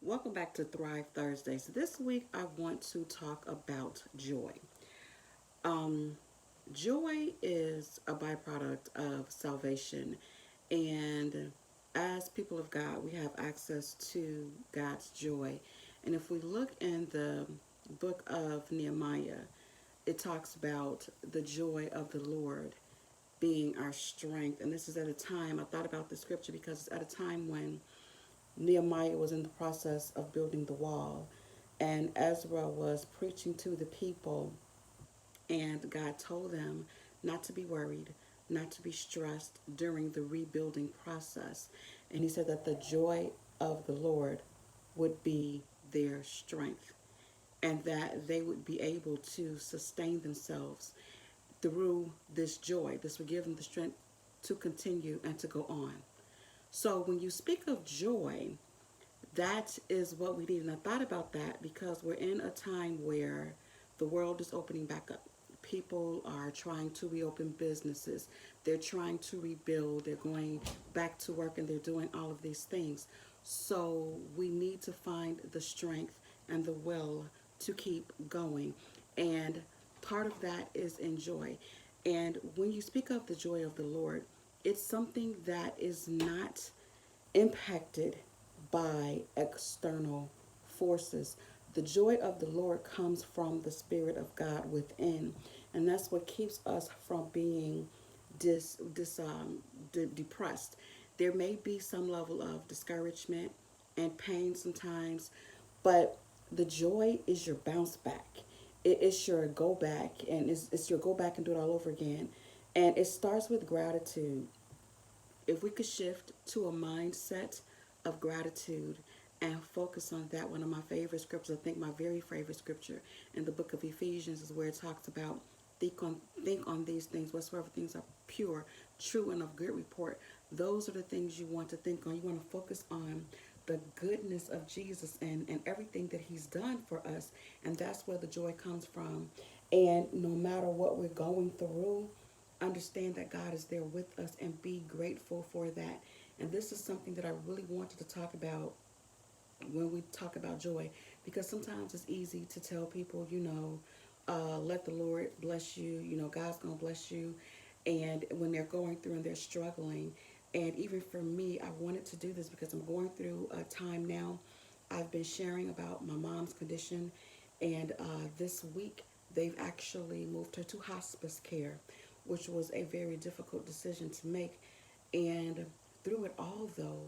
Welcome back to Thrive Thursdays. This week I want to talk about joy. Um, Joy is a byproduct of salvation, and as people of God, we have access to God's joy. And if we look in the book of Nehemiah, it talks about the joy of the Lord being our strength. And this is at a time, I thought about the scripture because it's at a time when Nehemiah was in the process of building the wall, and Ezra was preaching to the people, and God told them not to be worried, not to be stressed during the rebuilding process. And he said that the joy of the Lord would be their strength, and that they would be able to sustain themselves through this joy. This would give them the strength to continue and to go on. So when you speak of joy, that is what we need. And I thought about that because we're in a time where the world is opening back up. People are trying to reopen businesses. They're trying to rebuild. They're going back to work and they're doing all of these things. So we need to find the strength and the will to keep going. And part of that is in joy. And when you speak of the joy of the Lord, it's something that is not impacted by external forces. The joy of the Lord comes from the Spirit of God within, and that's what keeps us from being depressed. There may be some level of discouragement and pain sometimes, but the joy is your bounce back. It's your go back, and it's your go back and do it all over again. And it starts with gratitude. If we could shift to a mindset of gratitude and focus on that, one of my favorite scriptures, I think my very favorite scripture in the book of Ephesians is where it talks about think on these things, whatsoever things are pure, true, and of good report. Those are the things you want to think on. You want to focus on the goodness of Jesus and everything that he's done for us. And that's where the joy comes from. And no matter what we're going through, understand that God is there with us and be grateful for that. And this is something that I really wanted to talk about when we talk about joy, because sometimes it's easy to tell people, let the Lord bless you, God's going to bless you. And when they're going through and they're struggling, and even for me, I wanted to do this because I'm going through a time now. I've been sharing about my mom's condition, and this week they've actually moved her to hospice care, which was a very difficult decision to make. And through it all, though,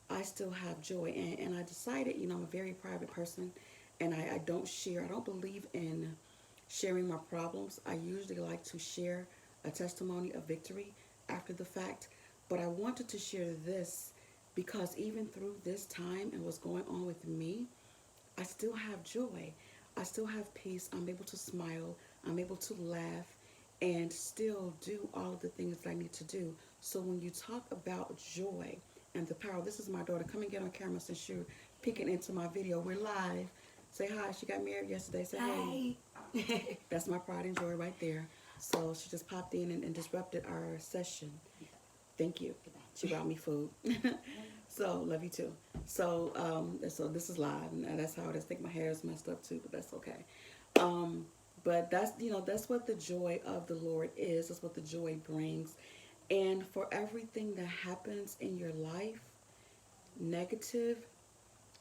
I still have joy. And I decided, I'm a very private person, and I don't share, I don't believe in sharing my problems. I usually like to share a testimony of victory after the fact. But I wanted to share this because even through this time and what's going on with me, I still have joy. I still have peace. I'm able to smile. I'm able to laugh and still do all of the things that I need to do. So when you talk about joy and the power, this is my daughter. Come and get on camera since you're peeking into my video. We're live. Say hi. She got married yesterday. Say hey. That's my pride and joy right there. So she just popped in and disrupted our session. Thank you. She brought me food. So love you too. So this is live, and that's how it is. I think my hair is messed up too, but that's okay. Um, but that's what the joy of the Lord is. That's what the joy brings. And for everything that happens in your life, negative,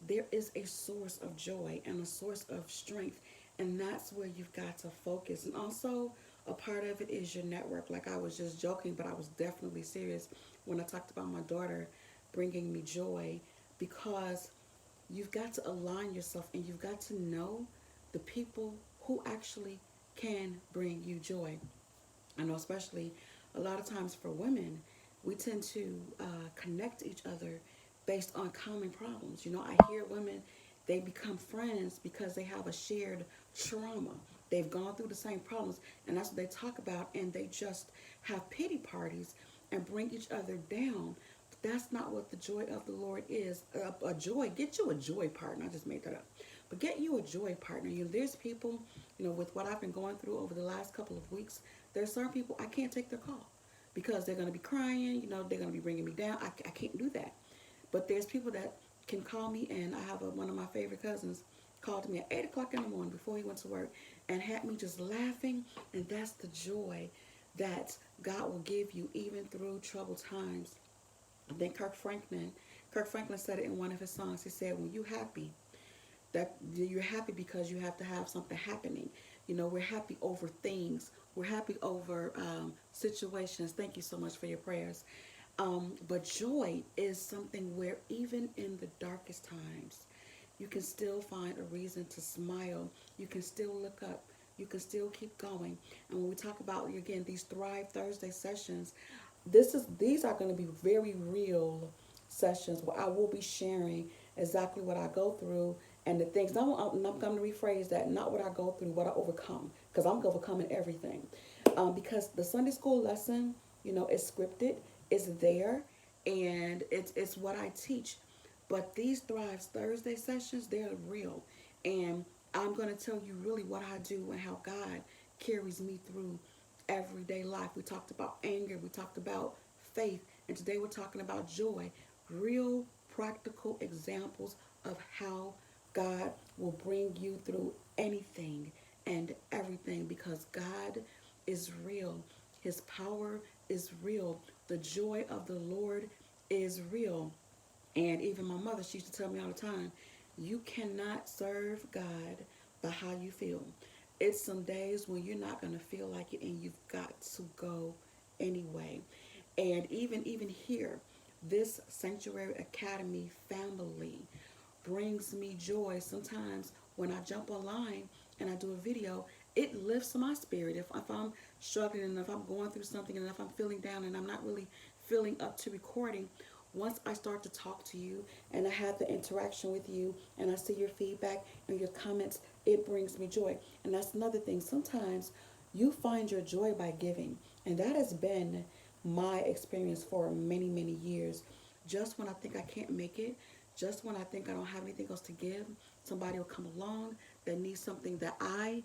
there is a source of joy and a source of strength, and that's where you've got to focus. And also, a part of it is your network. Like, I was just joking, but I was definitely serious when I talked about my daughter bringing me joy, because you've got to align yourself and you've got to know the people who actually can bring you joy. I know, especially a lot of times for women, we tend to connect each other based on common problems. I hear women, they become friends because they have a shared trauma. They've gone through the same problems, and that's what they talk about, and they just have pity parties and bring each other down. But that's not what the joy of the Lord is. Get you a joy partner. I just made that up. But get you a joy partner. There's people, with what I've been going through over the last couple of weeks, there's certain people I can't take their call because they're going to be crying, they're going to be bringing me down. I can't do that. But there's people that can call me, and I have one of my favorite cousins called me at 8 o'clock in the morning before he went to work and had me just laughing. And that's the joy that God will give you even through troubled times. Then Kirk Franklin said it in one of his songs. He said, when you happy, that you're happy because you have to have something happening. You know, we're happy over things. We're happy over situations. Thank you so much for your prayers. But joy is something where even in the darkest times, you can still find a reason to smile. You can still look up. You can still keep going. And when we talk about, again, these Thrive Thursday sessions, these are going to be very real sessions where I will be sharing exactly what I go through and the things. I'm going to rephrase that, not what I go through, what I overcome, because I'm overcoming everything. Because the Sunday school lesson, is scripted, it's there, and it's what I teach. But these Thrive Thursday sessions, they're real. And I'm going to tell you really what I do and how God carries me through everyday life. We talked about anger, we talked about faith, and today we're talking about joy. Real practical examples of how God will bring you through anything and everything, because God is real. His power is real. The joy of the Lord is real. And even my mother, she used to tell me all the time, you cannot serve God by how you feel. It's some days when you're not going to feel like it, and you've got to go anyway. And even here, this Sanctuary Academy family brings me joy. Sometimes when I jump online and I do a video, it lifts my spirit. If I'm struggling, and if I'm going through something, and if I'm feeling down and I'm not really feeling up to recording, once I start to talk to you and I have the interaction with you and I see your feedback and your comments, it brings me joy. And that's another thing. Sometimes you find your joy by giving. And that has been my experience for many, many years. Just when I think I can't make it, just when I think I don't have anything else to give, somebody will come along that needs something that I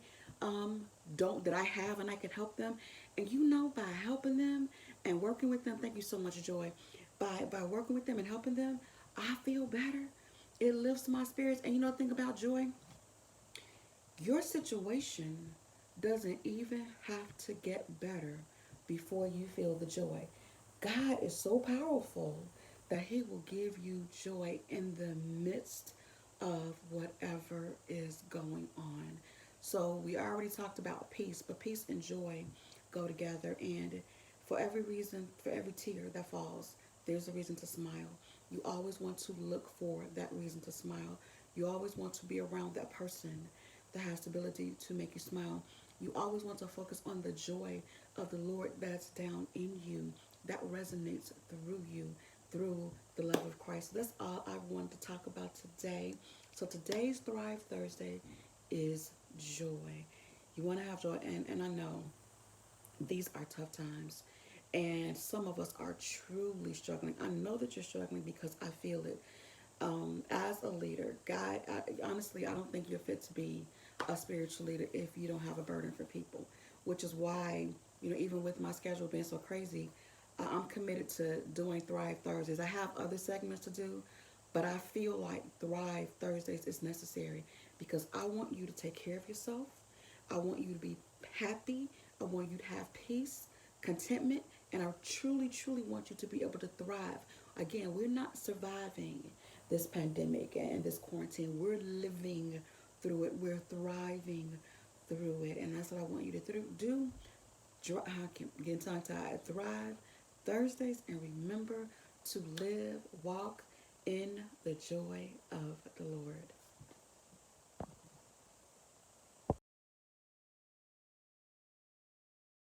don't, that I have, and I can help them. And by helping them and working with them, thank you so much, Joy. By working with them and helping them, I feel better. It lifts my spirits. And think about joy. Your situation doesn't even have to get better before you feel the joy. God is so powerful that He will give you joy in the midst of whatever is going on. So we already talked about peace, but peace and joy go together. And for every reason, for every tear that falls, there's a reason to smile. You always want to look for that reason to smile. You always want to be around that person that has the ability to make you smile. You always want to focus on the joy of the Lord that's down in you, that resonates through you, through the love of Christ. That's all I wanted to talk about today. So today's Thrive Thursday is joy. You want to have joy, and I know these are tough times, and some of us are truly struggling. I know that you're struggling because I feel it. As a leader, God, honestly, I don't think you're fit to be a spiritual leader if you don't have a burden for people, which is why, even with my schedule being so crazy, I'm committed to doing Thrive Thursdays. I have other segments to do, but I feel like Thrive Thursdays is necessary because I want you to take care of yourself. I want you to be happy. I want you to have peace, contentment, and I truly, truly want you to be able to thrive. Again, we're not surviving this pandemic and this quarantine. We're living through it. We're thriving through it. And that's what I want you to do. I can get tongue-tied. Thrive Thursdays, and remember to live, walk in the joy of the Lord.